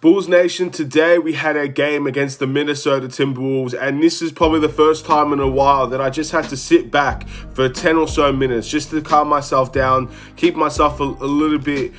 Bulls Nation, today we had a game against the Minnesota Timberwolves, and this is probably the first time in a while that I just had to sit back for 10 or so minutes just to calm myself down, keep myself a little bit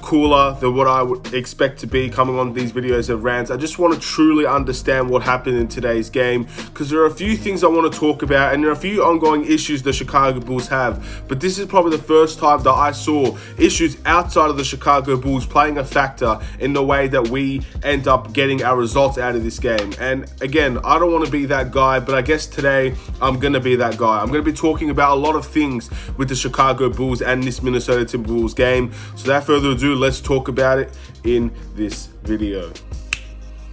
cooler than what I would expect to be coming on these videos and rants. I just want to truly understand what happened in today's game, because there are a few things I want to talk about and there are a few ongoing issues the Chicago Bulls have. But this is probably the first time that I saw issues outside of the Chicago Bulls playing a factor in the way that we end up getting our results out of this game. And again, I don't want to be that guy, but I guess today I'm going to be that guy. I'm going to be talking about a lot of things with the Chicago Bulls and this Minnesota Timberwolves game. So without further ado, let's talk about it in this video.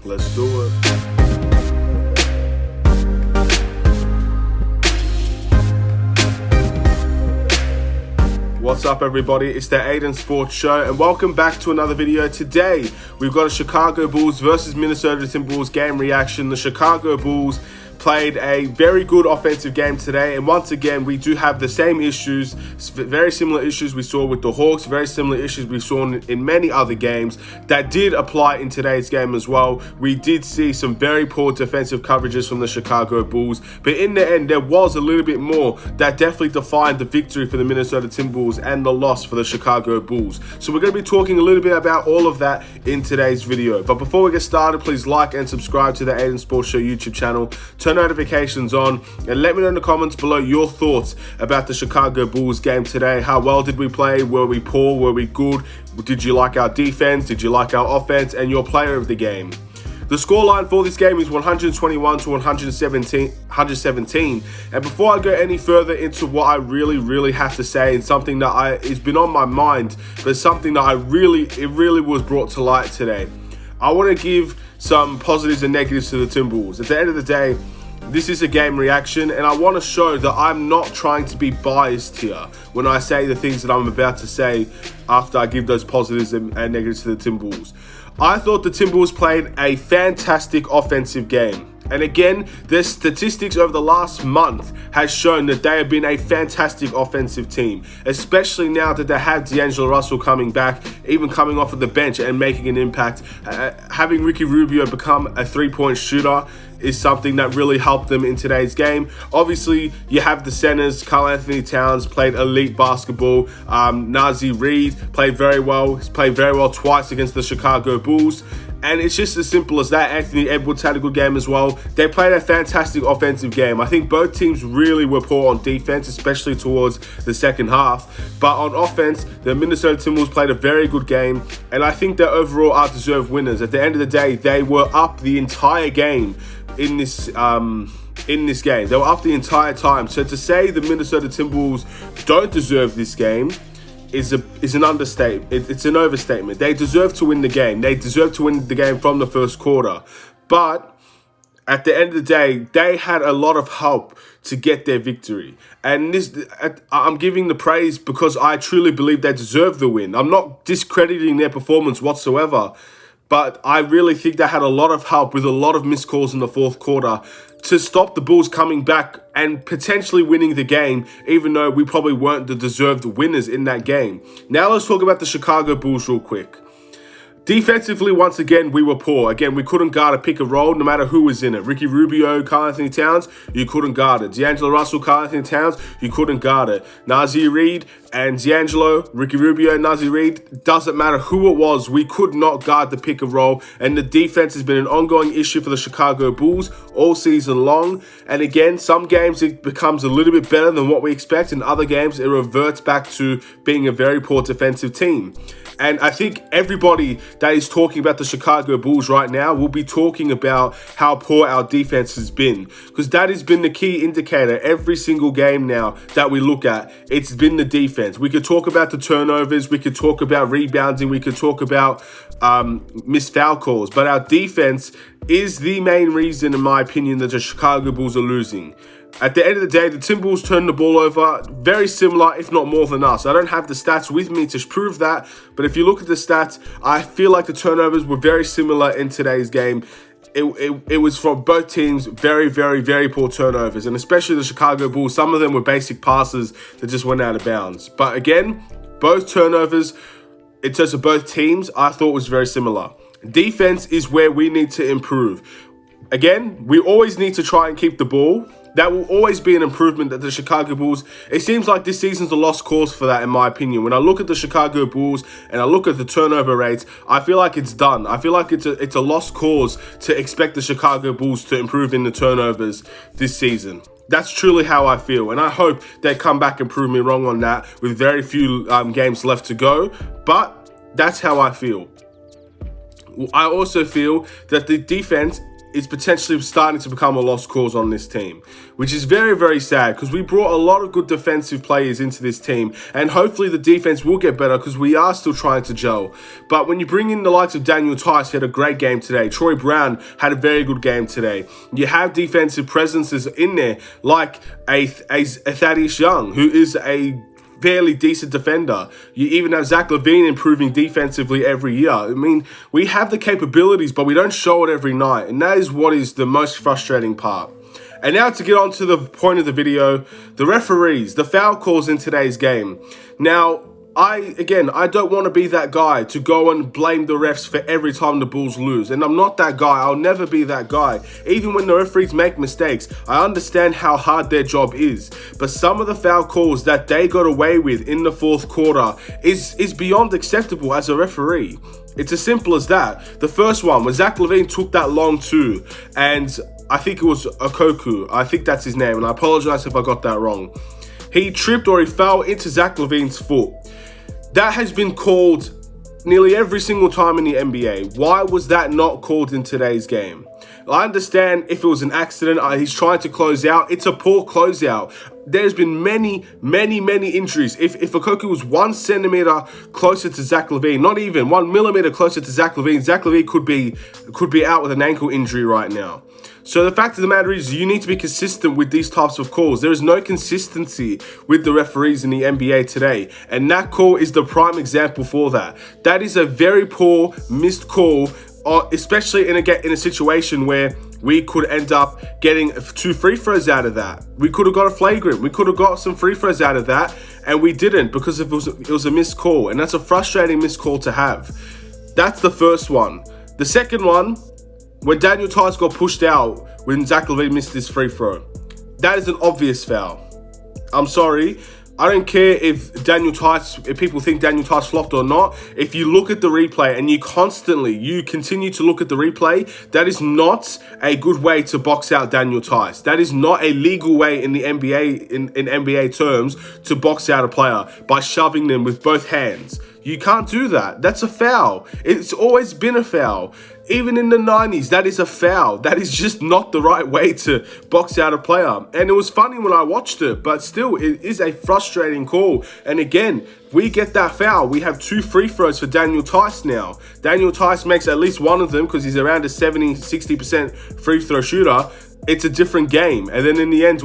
Let's do it. What's up, everybody? It's the Aidan Sports Show, and welcome back to another video. Today, we've got a Chicago Bulls versus Minnesota Timberwolves game reaction. The Chicago Bulls played a very good offensive game today, and once again we do have the same issues, very similar issues we saw with the Hawks, very similar issues we saw in many other games that did apply in today's game as well. We did see some very poor defensive coverages from the Chicago Bulls, but in the end there was a little bit more that definitely defined the victory for the Minnesota Timberwolves and the loss for the Chicago Bulls. So we're going to be talking a little bit about all of that in today's video. But before we get started, please like and subscribe to the Aidan Sports Show YouTube channel. Turn notifications on and let me know in the comments below your thoughts about the Chicago Bulls game today. How well did we play? Were we poor? Were we good? Did you like our defense? Did you like our offense? And your player of the game. The scoreline for this game is 121 to 117. And before I go any further into what I really have to say, and something that it's been on my mind, but something that it really was brought to light today, I want to give some positives and negatives to the Timberwolves. At the end of the day, this is a game reaction, and I want to show that I'm not trying to be biased here when I say the things that I'm about to say after I give those positives and negatives to the Timberwolves. I thought the Timberwolves played a fantastic offensive game. And again, their statistics over the last month has shown that they have been a fantastic offensive team, especially now that they have D'Angelo Russell coming back, even coming off of the bench and making an impact. Having Ricky Rubio become a three-point shooter is something that really helped them in today's game. Obviously, you have the centers. Karl-Anthony Towns played elite basketball. Nazir Reed played very well. He's played very well twice against the Chicago Bulls. And it's just as simple as that. Anthony Edwards had a good game as well. They played a fantastic offensive game. I think both teams really were poor on defense, especially towards the second half. But on offense, the Minnesota Timberwolves played a very good game. And I think they overall are deserved winners. At the end of the day, they were up the entire game in this game. They were up the entire time. So to say the Minnesota Timberwolves don't deserve this game is an understatement. It's an overstatement. They deserve to win the game. They deserve to win the game from the first quarter. But at the end of the day, they had a lot of help to get their victory. And I'm giving the praise because I truly believe they deserve the win. I'm not discrediting their performance whatsoever. But I really think they had a lot of help with a lot of missed calls in the fourth quarter to stop the Bulls coming back and potentially winning the game, even though we probably weren't the deserved winners in that game. Now let's talk about the Chicago Bulls real quick. Defensively, once again, we were poor. Again, we couldn't guard a pick and roll no matter who was in it. Ricky Rubio, Karl-Anthony Towns, you couldn't guard it. D'Angelo Russell, Karl-Anthony Towns, you couldn't guard it. Nazir Reed and D'Angelo, Ricky Rubio and Nazir Reed, doesn't matter who it was, we could not guard the pick and roll. And the defense has been an ongoing issue for the Chicago Bulls all season long. And again, some games it becomes a little bit better than what we expect. In other games, it reverts back to being a very poor defensive team. And I think everybody that is talking about the Chicago Bulls right now will be talking about how poor our defense has been, because that has been the key indicator every single game now that we look at. It's been the defense. We could talk about the turnovers, we could talk about rebounding, we could talk about missed foul calls, but our defense is the main reason, in my opinion, that the Chicago Bulls are losing. At the end of the day, the Timberwolves turned the ball over very similar, if not more than us. I don't have the stats with me to prove that, but if you look at the stats, I feel like the turnovers were very similar in today's game. It was from both teams very poor turnovers, and especially the Chicago Bulls. Some of them were basic passes that just went out of bounds. But again, both turnovers, in terms of both teams, I thought was very similar. Defense is where we need to improve. Again, we always need to try and keep the ball. That will always be an improvement that the Chicago Bulls, it seems like this season's a lost cause for that, in my opinion. When I look at the Chicago Bulls and I look at the turnover rates, I feel like it's done. I feel like it's a lost cause to expect the Chicago Bulls to improve in the turnovers this season. That's truly how I feel, and I hope they come back and prove me wrong on that with very few games left to go, but that's how I feel. I also feel that the defense is potentially starting to become a lost cause on this team, which is very, very sad because we brought a lot of good defensive players into this team, and hopefully the defense will get better because we are still trying to gel. But when you bring in the likes of Daniel Tice, he had a great game today. Troy Brown had a very good game today. You have defensive presences in there like a Thaddeus Young, who is a fairly decent defender. You even have Zach Levine improving defensively every year. I mean, we have the capabilities, but we don't show it every night. And that is what is the most frustrating part. And now to get on to the point of the video, the referees, the foul calls in today's game. Now, I don't want to be that guy to go and blame the refs for every time the Bulls lose. And I'm not that guy. I'll never be that guy. Even when the referees make mistakes, I understand how hard their job is. But some of the foul calls that they got away with in the fourth quarter is beyond acceptable as a referee. It's as simple as that. The first one, when Zach Levine took that long two, and I think it was Okoku. I think that's his name, and I apologize if I got that wrong. He tripped or he fell into Zach Levine's foot. That has been called nearly every single time in the NBA. Why was that not called in today's game? I understand if it was an accident, he's trying to close out. It's a poor closeout. There's been many injuries. If Okoku was 1 centimeter closer to Zach Levine, not even 1 millimeter closer to Zach Levine could be out with an ankle injury right now. So the fact of the matter is, you need to be consistent with these types of calls. There is no consistency with the referees in the NBA today, and that call is the prime example for that. That is a very poor missed call, especially in a situation where we could end up getting 2 free throws out of that. We could have got a flagrant. We could have got some free throws out of that, and we didn't because it was a missed call, and that's a frustrating missed call to have. That's the first one. The second one, when Daniel Tice got pushed out when Zach Levine missed his free throw. That is an obvious foul. I'm sorry. I don't care if people think Daniel Tice flopped or not. If you look at the replay and you continue to look at the replay, that is not a good way to box out Daniel Tice. That is not a legal way in the NBA, in NBA terms, to box out a player by shoving them with both hands. You can't do that. That's a foul. It's always been a foul. Even in the 90s, that is a foul. That is just not the right way to box out a player. And it was funny when I watched it, but still, it is a frustrating call. And again, we get that foul. We have 2 free throws for Daniel Tice now. Daniel Tice makes at least one of them because he's around a 70-60% free throw shooter. It's a different game. And then in the end,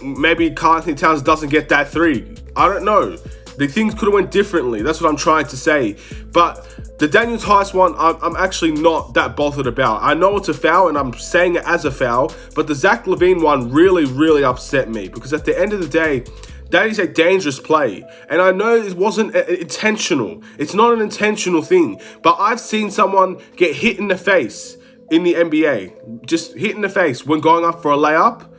maybe Karl-Anthony Towns doesn't get that 3. I don't know. The things could have went differently. That's what I'm trying to say. But the Daniel Tice one, I'm actually not that bothered about. I know it's a foul, and I'm saying it as a foul. But the Zach Levine one really upset me. Because at the end of the day, that is a dangerous play. And I know it wasn't intentional. It's not an intentional thing. But I've seen someone get hit in the face in the NBA. Just hit in the face when going up for a layup.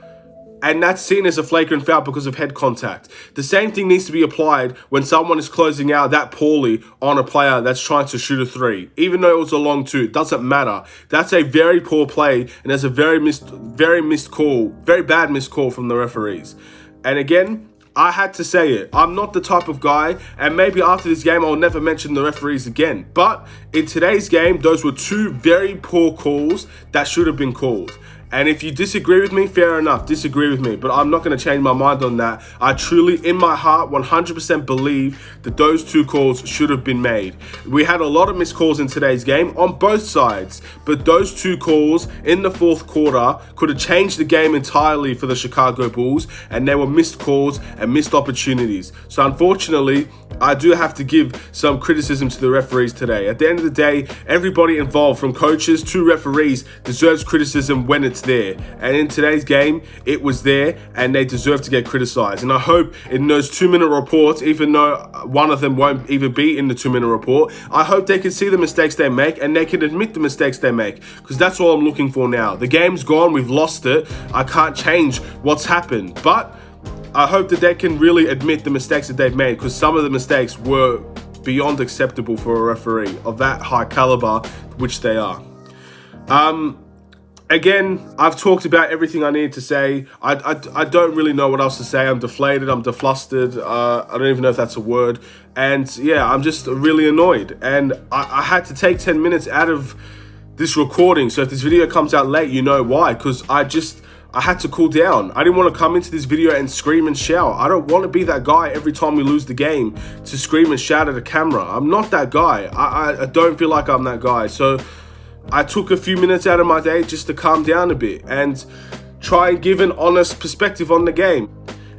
And that's seen as a flagrant foul because of head contact. The same thing needs to be applied when someone is closing out that poorly on a player that's trying to shoot a 3. Even though it was a long 2, it doesn't matter. That's a very poor play, and there's a very bad missed call from the referees. And again, I had to say it. I'm not the type of guy, and maybe after this game, I'll never mention the referees again. But in today's game, those were 2 very poor calls that should have been called. And if you disagree with me, fair enough, disagree with me. But I'm not going to change my mind on that. I truly, in my heart, 100% believe that those 2 calls should have been made. We had a lot of missed calls in today's game on both sides. But those 2 calls in the fourth quarter could have changed the game entirely for the Chicago Bulls. And they were missed calls and missed opportunities. So unfortunately, I do have to give some criticism to the referees today. At the end of the day, everybody involved, from coaches to referees, deserves criticism when it's it's there. And in today's game, it was there, and they deserve to get criticized. And I hope in those 2-minute reports, even though one of them won't even be in the 2-minute report, I hope they can see the mistakes they make and they can admit the mistakes they make, because that's all I'm looking for now. The game's gone, we've lost it. I can't change what's happened, but I hope that they can really admit the mistakes that they've made, because some of the mistakes were beyond acceptable for a referee of that high caliber, which they are. Again, I've talked about everything I need to say. I don't really know what else to say. I'm deflated. I'm deflustered. I don't even know if that's a word. And yeah, I'm just really annoyed. And I had to take 10 minutes out of this recording. So if this video comes out late, you know why. Because I had to cool down. I didn't want to come into this video and scream and shout. I don't want to be that guy every time we lose the game to scream and shout at a camera. I'm not that guy. I don't feel like I'm that guy. So I took a few minutes out of my day just to calm down a bit and try and give an honest perspective on the game.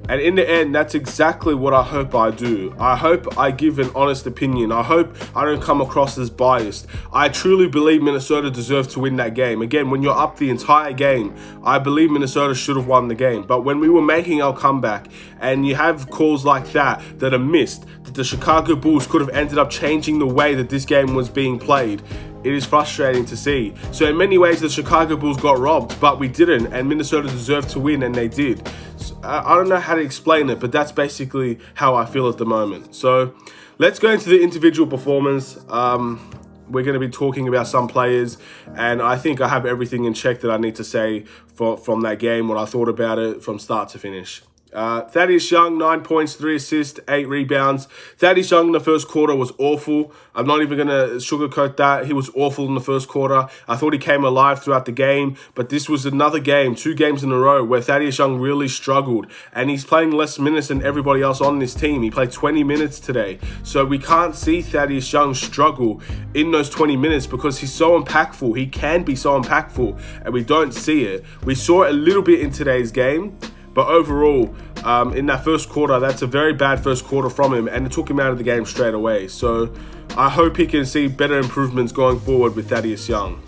And in the end, that's exactly what I hope I do. I hope I give an honest opinion. I hope I don't come across as biased. I truly believe Minnesota deserved to win that game. Again, when you're up the entire game, I believe Minnesota should have won the game. But when we were making our comeback and you have calls like that are missed, that the Chicago Bulls could have ended up changing the way that this game was being played, it is frustrating to see. So in many ways, the Chicago Bulls got robbed, but we didn't, and Minnesota deserved to win, and they did. So, I don't know how to explain it, but that's basically how I feel at the moment. So let's go into the individual performance. We're going to be talking about some players, and I think I have everything in check that I need to say from that game, what I thought about it from start to finish. Thaddeus Young, 9 points, 3 assists, 8 rebounds. Thaddeus Young in the first quarter was awful. I'm not even going to sugarcoat that. He was awful in the first quarter. I thought he came alive throughout the game, but this was another game, 2 games in a row, where Thaddeus Young really struggled, and he's playing less minutes than everybody else on this team. He played 20 minutes today, so we can't see Thaddeus Young struggle in those 20 minutes because he's so impactful. He can be so impactful, and we don't see it. We saw it a little bit in today's game, but overall, in that first quarter, that's a very bad first quarter from him, and it took him out of the game straight away. So I hope he can see better improvements going forward with Thaddeus Young.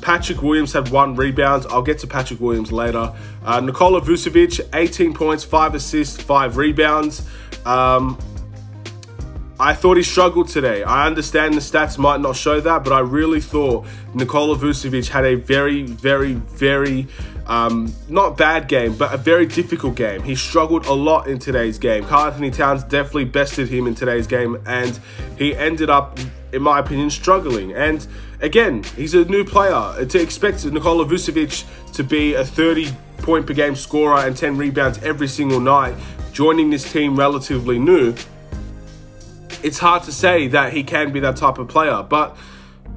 Patrick Williams had 1 rebound. I'll get to Patrick Williams later. Nicola Vucevic, 18 points, 5 assists, 5 rebounds. I thought he struggled today. I understand the stats might not show that, but I really thought Nicola Vucevic had a very, very, very, not bad game, but a very difficult game. He struggled a lot in today's game. Karl-Anthony Towns definitely bested him in today's game, and he ended up, in my opinion, struggling. And again, he's a new player. To expect Nicola Vucevic to be a 30-point per game scorer and 10 rebounds every single night, joining this team relatively new, it's hard to say that he can be that type of player, but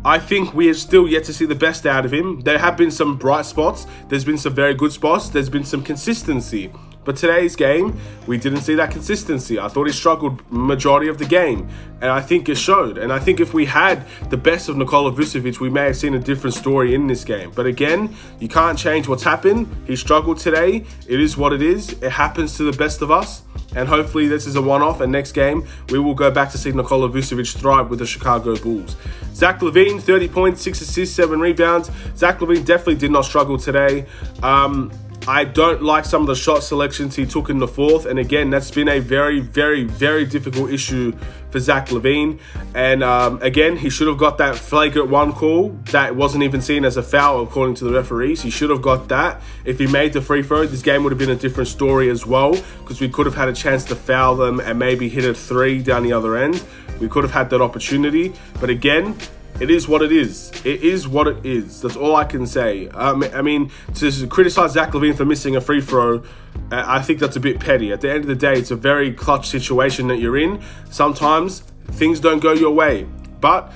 I think we have still yet to see the best out of him. There have been some bright spots. There's been some very good spots. There's been some consistency. But today's game, we didn't see that consistency. I thought he struggled majority of the game, and I think it showed. And I think if we had the best of Nicola Vucevic, we may have seen a different story in this game. But again, you can't change what's happened. He struggled today. It is what it is. It happens to the best of us. And hopefully this is a one-off, and next game, we will go back to see Nicola Vucevic thrive with the Chicago Bulls. Zach Levine, 30 points, 6 assists, 7 rebounds. Zach Levine definitely did not struggle today. I don't like some of the shot selections he took in the fourth. And again, that's been a very, very, very difficult issue for Zach Levine. And again, he should have got that flagrant 1 call. That wasn't even seen as a foul according to the referees. He should have got that. If he made the free throw, this game would have been a different story as well, because we could have had a chance to foul them and maybe hit a 3 down the other end. We could have had that opportunity. But again, it is what it is. It is what it is. That's all I can say. I mean, to criticize Zach Levine for missing a free throw, I think that's a bit petty. At the end of the day, it's a very clutch situation that you're in. Sometimes things don't go your way. But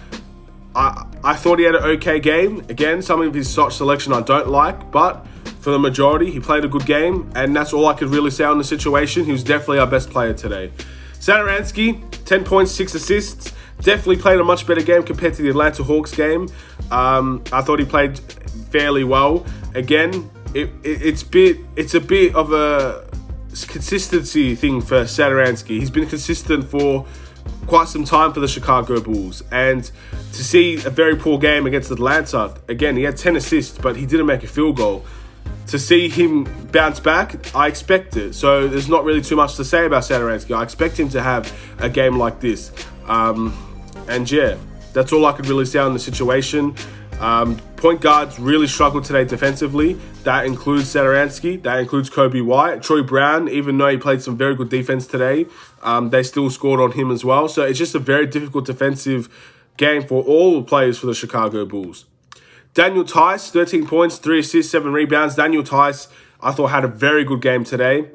I thought he had an okay game. Again, some of his shot selection I don't like, but for the majority, he played a good game, and that's all I could really say on the situation. He was definitely our best player today. Satoransky, 10 points, 6 assists. Definitely played a much better game compared to the Atlanta Hawks game. I thought he played fairly well. Again, it's a bit of a consistency thing for Satoransky. He's been consistent for quite some time for the Chicago Bulls, and to see a very poor game against Atlanta, again, he had 10 assists, but he didn't make a field goal. To see him bounce back, I expect it. So there's not really too much to say about Satoransky. I expect him to have a game like this. And yeah, that's all I could really say on the situation. Point guards really struggled today defensively. That includes Satoransky. That includes Kobe White. Troy Brown, even though he played some very good defense today, they still scored on him as well. So it's just a very difficult defensive game for all the players for the Chicago Bulls. Daniel Theis, 13 points, 3 assists, 7 rebounds. Daniel Theis, I thought, had a very good game today.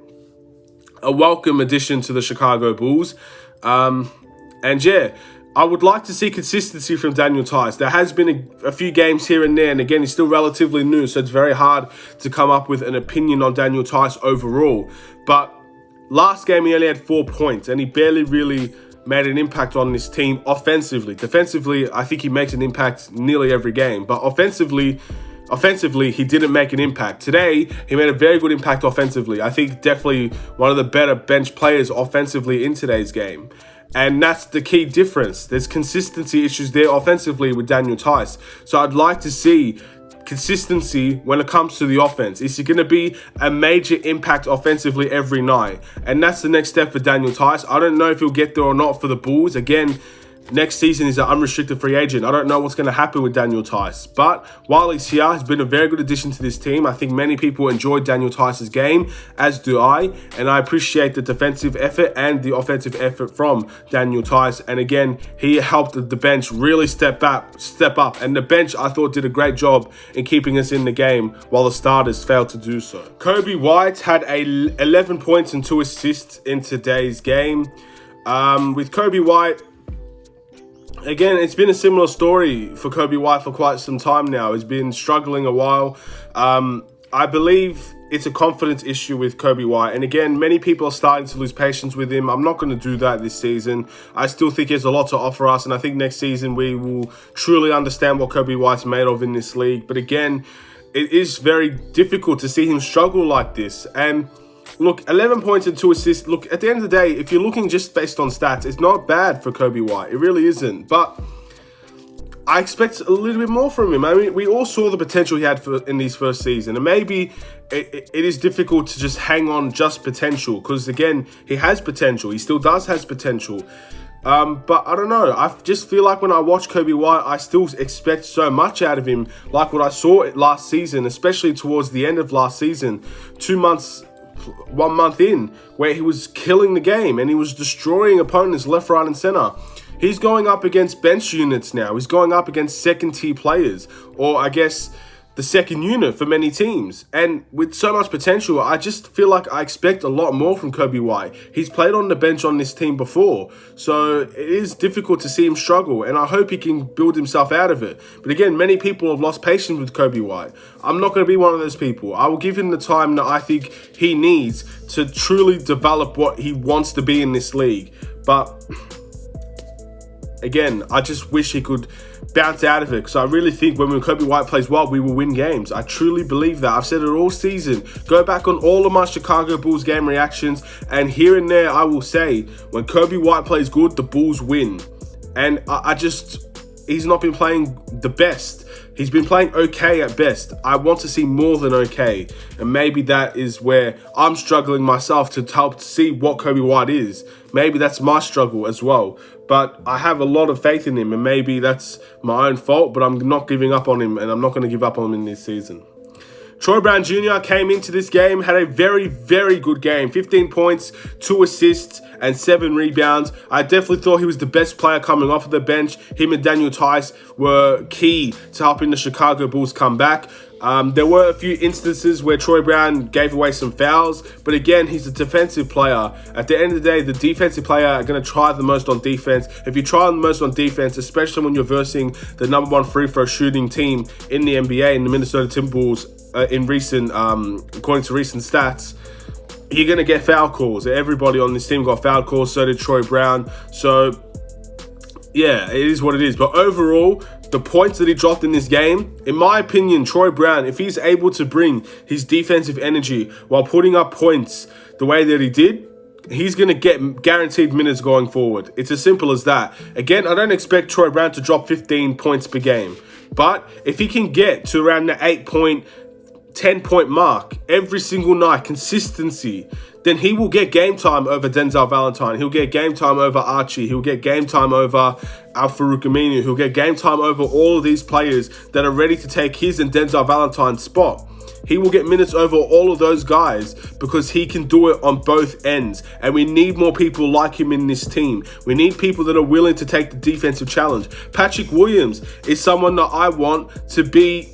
A welcome addition to the Chicago Bulls. And yeah, I would like to see consistency from Daniel Theis. There has been a few games here and there, and again, he's still relatively new, so it's very hard to come up with an opinion on Daniel Theis overall. But last game, he only had 4 points, and he barely really made an impact on this team offensively. Defensively, I think he makes an impact nearly every game, but offensively, he didn't make an impact. Today, he made a very good impact offensively. I think definitely one of the better bench players offensively in today's game. And that's the key difference. There's consistency issues there offensively with Daniel Theis. So I'd like to see consistency when it comes to the offense. Is he going to be a major impact offensively every night? And that's the next step for Daniel Theis. I don't know if he'll get there or not for the Bulls. Again, next season he's an unrestricted free agent. I don't know what's going to happen with Daniel Theis. But while he's here, he's been a very good addition to this team. I think many people enjoyed Daniel Theis' game, as do I. And I appreciate the defensive effort and the offensive effort from Daniel Theis. And again, he helped the bench really step up. And the bench, I thought, did a great job in keeping us in the game while the starters failed to do so. Kobe White had 11 points and 2 assists in today's game. With Kobe White, again, it's been a similar story for Kobe White for quite some time now. He's been struggling a while. I believe it's a confidence issue with Kobe White. And again, many people are starting to lose patience with him. I'm not going to do that this season. I still think he has a lot to offer us. And I think next season we will truly understand what Kobe White's made of in this league. But again, it is very difficult to see him struggle like this. And look, 11 points and 2 assists. Look, at the end of the day, if you're looking just based on stats, it's not bad for Kobe White. It really isn't. But I expect a little bit more from him. I mean, we all saw the potential he had in his first season. And maybe it is difficult to just hang on just potential. Because, again, he has potential. He still has potential. But I don't know. I just feel like when I watch Kobe White, I still expect so much out of him. Like what I saw last season, especially towards the end of last season. 1 month in, where he was killing the game and he was destroying opponents left, right, and center. He's going up against bench units now. He's going up against second-tier players, or I guess the second unit for many teams. And with so much potential, I just feel like I expect a lot more from Kobe White. He's played on the bench on this team before, so it is difficult to see him struggle, and I hope he can build himself out of it. But again, many people have lost patience with Kobe White. I'm not going to be one of those people. I will give him the time that I think he needs to truly develop what he wants to be in this league. But again, I just wish he could bounce out of it, because I really think when Kobe White plays well, we will win games. I truly believe that. I've said it all season. Go back on all of my Chicago Bulls game reactions, and here and there I will say, when Kobe White plays good, the Bulls win. And he's not been playing the best. He's been playing okay at best. I want to see more than okay. And maybe that is where I'm struggling myself to help see what Kobe White is. Maybe that's my struggle as well. But I have a lot of faith in him, and maybe that's my own fault, but I'm not giving up on him, and I'm not going to give up on him in this season. Troy Brown Jr. came into this game, had a very, very good game. 15 points, 2 assists, and 7 rebounds. I definitely thought he was the best player coming off of the bench. Him and Daniel Theis were key to helping the Chicago Bulls come back. There were a few instances where Troy Brown gave away some fouls, but again, he's a defensive player. At the end of the day, the defensive player are going to try the most on defense. If you try the most on defense, especially when you're versing the number 1 free throw shooting team in the NBA, in the Minnesota Timberwolves, according to recent stats, you're going to get foul calls. Everybody on this team got foul calls, so did Troy Brown. So, yeah, it is what it is. But overall, the points that he dropped in this game, in my opinion, Troy Brown, if he's able to bring his defensive energy while putting up points the way that he did, he's going to get guaranteed minutes going forward. It's as simple as that. Again, I don't expect Troy Brown to drop 15 points per game. But if he can get to around the 8-point, 10-point mark every single night, consistency, then he will get game time over Denzel Valentine. He'll get game time over Archie. He'll get game time over Al-Farouq Aminu. He'll get game time over all of these players that are ready to take his and Denzel Valentine's spot. He will get minutes over all of those guys because he can do it on both ends. And we need more people like him in this team. We need people that are willing to take the defensive challenge. Patrick Williams is someone that I want to be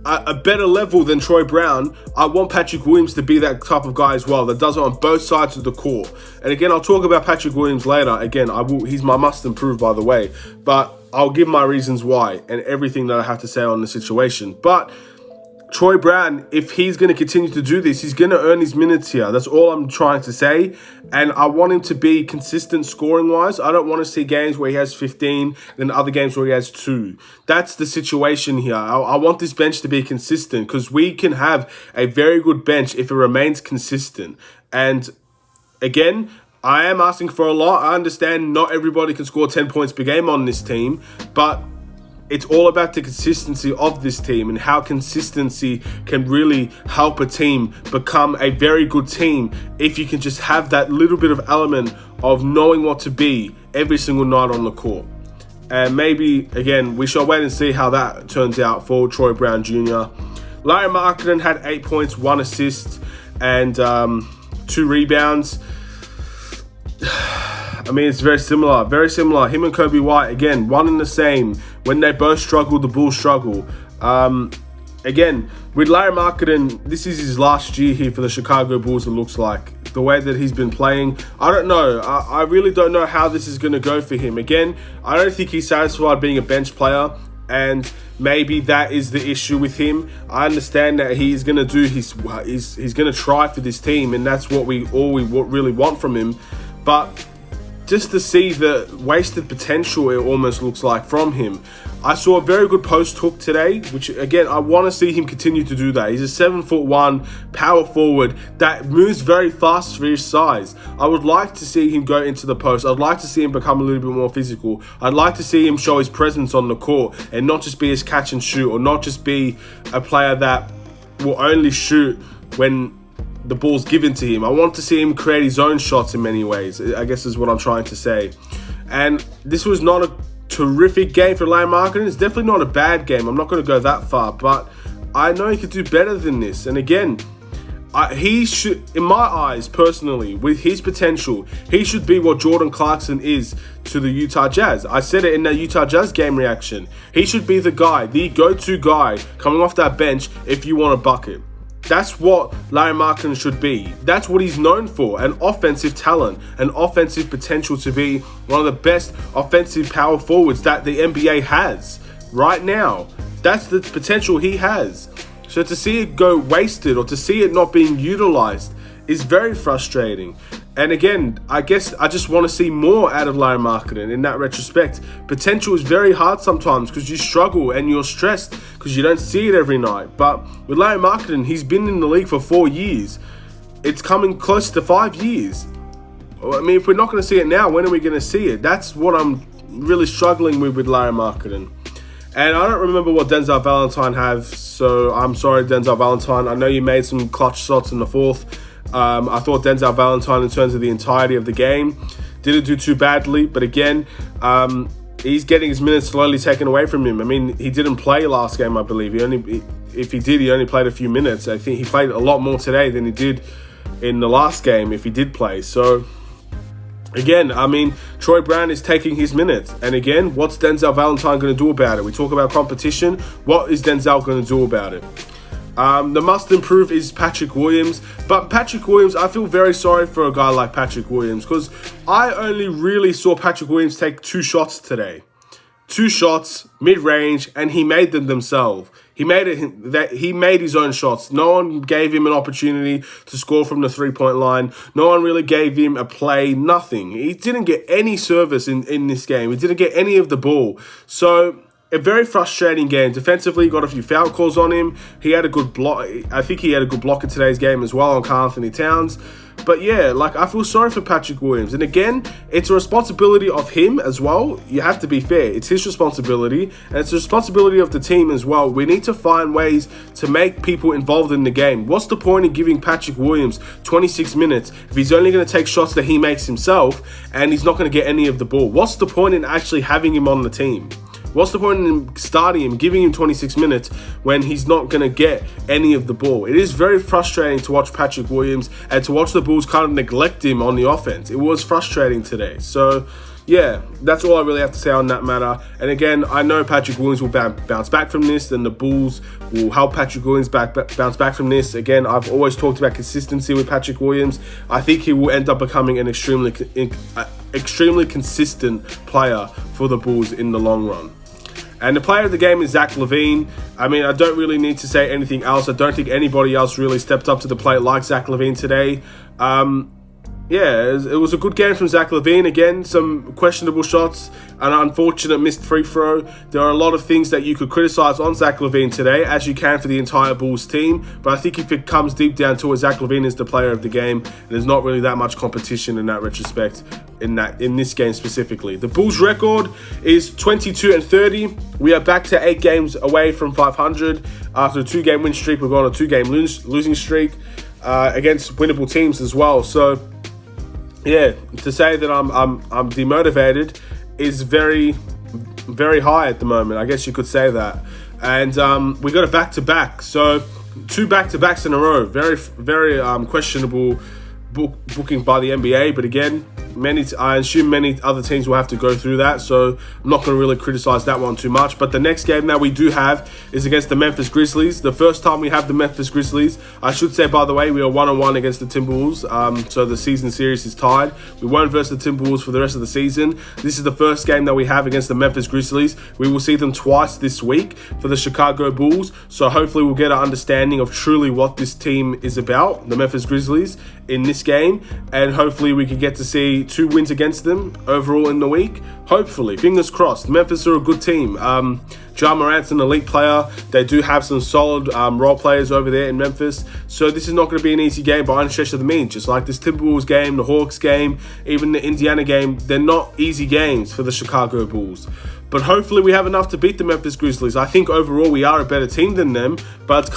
a better level than Troy Brown. I want Patrick Williams to be that type of guy as well, that does it on both sides of the court. And again, I'll talk about Patrick Williams later. Again, he's my must improve, by the way. But I'll give my reasons why and everything that I have to say on the situation. But Troy Brown, if he's going to continue to do this, he's going to earn his minutes here. That's all I'm trying to say. And I want him to be consistent scoring-wise. I don't want to see games where he has 15, then other games where he has 2. That's the situation here. I want this bench to be consistent because we can have a very good bench if it remains consistent. And again, I am asking for a lot. I understand not everybody can score 10 points per game on this team, but it's all about the consistency of this team and how consistency can really help a team become a very good team if you can just have that little bit of element of knowing what to be every single night on the court. And maybe, again, we shall wait and see how that turns out for Troy Brown Jr. Larry Markkinen had 8 points, 1 assist, and 2 rebounds. I mean, it's very similar. Very similar. Him and Kobe White, again, one and the same. When they both struggle, the Bulls struggle. Again, with Larry Markkinen, this is his last year here for the Chicago Bulls, it looks like. The way that he's been playing, I don't know. I really don't know how this is going to go for him. Again, I don't think he's satisfied being a bench player, and maybe that is the issue with him. I understand that he's going to do he's going to try for this team, and that's what we really want from him. But just to see the wasted potential, it almost looks like, from him. I saw a very good post hook today, which again, I want to see him continue to do that. He's a 7'1" power forward that moves very fast for his size. I would like to see him go into the post. I'd like to see him become a little bit more physical. I'd like to see him show his presence on the court and not just be his catch and shoot, or not just be a player that will only shoot when the ball's given to him. I want to see him create his own shots in many ways, I guess is what I'm trying to say. And this was not a terrific game for Larry Markkinen. It's definitely not a bad game. I'm not going to go that far, but I know he could do better than this. And again, he should, in my eyes personally, with his potential, he should be what Jordan Clarkson is to the Utah Jazz. I said it in the Utah Jazz game reaction. He should be the guy, the go-to guy coming off that bench if you want a bucket. That's what Larry Markkinen should be. That's what he's known for, an offensive talent, an offensive potential to be one of the best offensive power forwards that the NBA has right now. That's the potential he has. So to see it go wasted, or to see it not being utilized, is very frustrating. And again, I guess I just want to see more out of Larry Markkinen in that retrospect. Potential is very hard sometimes because you struggle and you're stressed because you don't see it every night. But with Larry Markkinen, he's been in the league for 4 years. It's coming close to 5 years. I mean, if we're not going to see it now, when are we going to see it? That's what I'm really struggling with Larry Markkinen. And I don't remember what Denzel Valentine have, so I'm sorry, Denzel Valentine. I know you made some clutch shots in the fourth. I thought Denzel Valentine, in terms of the entirety of the game, didn't do too badly. But again, he's getting his minutes slowly taken away from him. I mean, he didn't play last game, I believe. If he did, he only played a few minutes. I think he played a lot more today than he did in the last game, if he did play. So again, I mean, Troy Brown is taking his minutes. And again, what's Denzel Valentine going to do about it? We talk about competition. What is Denzel going to do about it? The must improve is Patrick Williams. But Patrick Williams, I feel very sorry for a guy like Patrick Williams, because I only really saw Patrick Williams take 2 shots today. 2 shots, mid-range, and he made them himself. He made his own shots. No one gave him an opportunity to score from the 3-point line. No one really gave him a play, nothing. He didn't get any service in this game. He didn't get any of the ball. So a very frustrating game. Defensively, got a few foul calls on him. He had a good block. I think he had a good block in today's game as well on Karl Anthony Towns. But yeah, like, I feel sorry for Patrick Williams. And again, it's a responsibility of him as well. You have to be fair. It's his responsibility, and it's the responsibility of the team as well. We need to find ways to make people involved in the game. What's the point in giving Patrick Williams 26 minutes if he's only going to take shots that he makes himself and he's not going to get any of the ball? What's the point in actually having him on the team? What's the point in starting him, giving him 26 minutes when he's not going to get any of the ball? It is very frustrating to watch Patrick Williams and to watch the Bulls kind of neglect him on the offense. It was frustrating today. So, yeah, that's all I really have to say on that matter. And again, I know Patrick Williams will bounce back from this, and the Bulls will help Patrick Williams bounce back from this. Again, I've always talked about consistency with Patrick Williams. I think he will end up becoming an extremely consistent player for the Bulls in the long run. And the player of the game is Zach Levine. I mean, I don't really need to say anything else. I don't think anybody else really stepped up to the plate like Zach Levine today. Yeah, it was a good game from Zach Levine. Again, some questionable shots, an unfortunate missed free throw. There are a lot of things that you could criticize on Zach Levine today, as you can for the entire Bulls team. But I think if it comes deep down to it, Zach Levine is the player of the game. There's not really that much competition in that retrospect, in this game specifically. The Bulls' record is 22-30. We are back to 8 games away from 500. After a 2-game win streak, we're going on a 2-game losing streak against winnable teams as well. So, yeah, to say that I'm demotivated is very, very high at the moment. I guess you could say that. And we got a back-to-back. So 2 back-to-backs in a row. Very, very questionable booking by the NBA. But again, I assume many other teams will have to go through that, so I'm not going to really criticize that one too much. But the next game that we do have is against the Memphis Grizzlies. The first time we have the Memphis Grizzlies. I should say, by the way, we are 1-1 against the Timberwolves, so the season series is tied. We won't verse the Timberwolves for the rest of the season. This is the first game that we have against the Memphis Grizzlies. We will see them twice this week for the Chicago Bulls, so hopefully we'll get an understanding of truly what this team is about, the Memphis Grizzlies, in this game, and hopefully we can get to see 2 wins against them overall in the week. Hopefully, fingers crossed. Memphis are a good team. Ja Morant's an elite player. They do have some solid role players over there in Memphis. So this is not going to be an easy game by any stretch of the means. Just like this Timberwolves game, the Hawks game, even the Indiana game, they're not easy games for the Chicago Bulls. But hopefully we have enough to beat the Memphis Grizzlies. I think overall we are a better team than them, but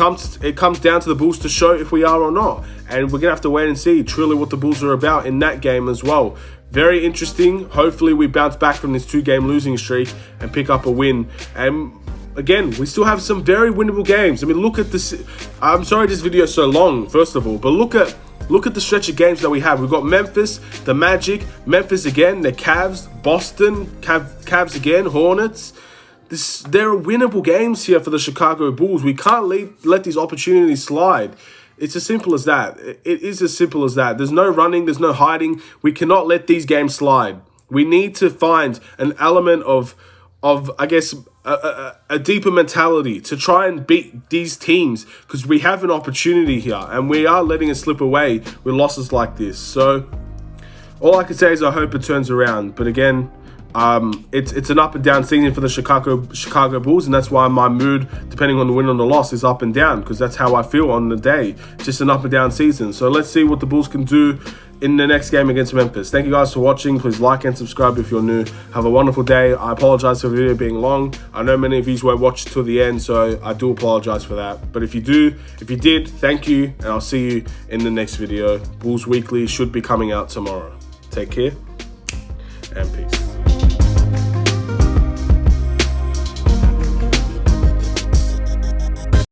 it comes down to the Bulls to show if we are or not. And we're going to have to wait and see truly what the Bulls are about in that game as well. Very interesting. Hopefully we bounce back from this 2-game losing streak and pick up a win. And again, we still have some very winnable games. I mean, look at this. I'm sorry this video is so long, first of all, but look at the stretch of games that we have. We've got Memphis, the Magic, Memphis again, the Cavs, Boston, Cavs again, Hornets. There are winnable games here for the Chicago Bulls. We can't let these opportunities slide. It's as simple as that. It is as simple as that. There's no running. There's no hiding. We cannot let these games slide. We need to find an element of I guess, a deeper mentality to try and beat these teams, because we have an opportunity here and we are letting it slip away with losses like this. So all I can say is I hope it turns around. But again, it's an up and down season for the Chicago Bulls, and that's why my mood, depending on the win or the loss, is up and down, because that's how I feel on the day. Just an up and down season. So let's see what the Bulls can do in the next game against Memphis. Thank you guys for watching. Please like and subscribe if you're new. Have a wonderful day. I apologize for the video being long. I know many of you won't watch till the end, so I do apologize for that. But if you did, thank you, and I'll see you in the next video. Bulls Weekly should be coming out tomorrow. Take care and peace.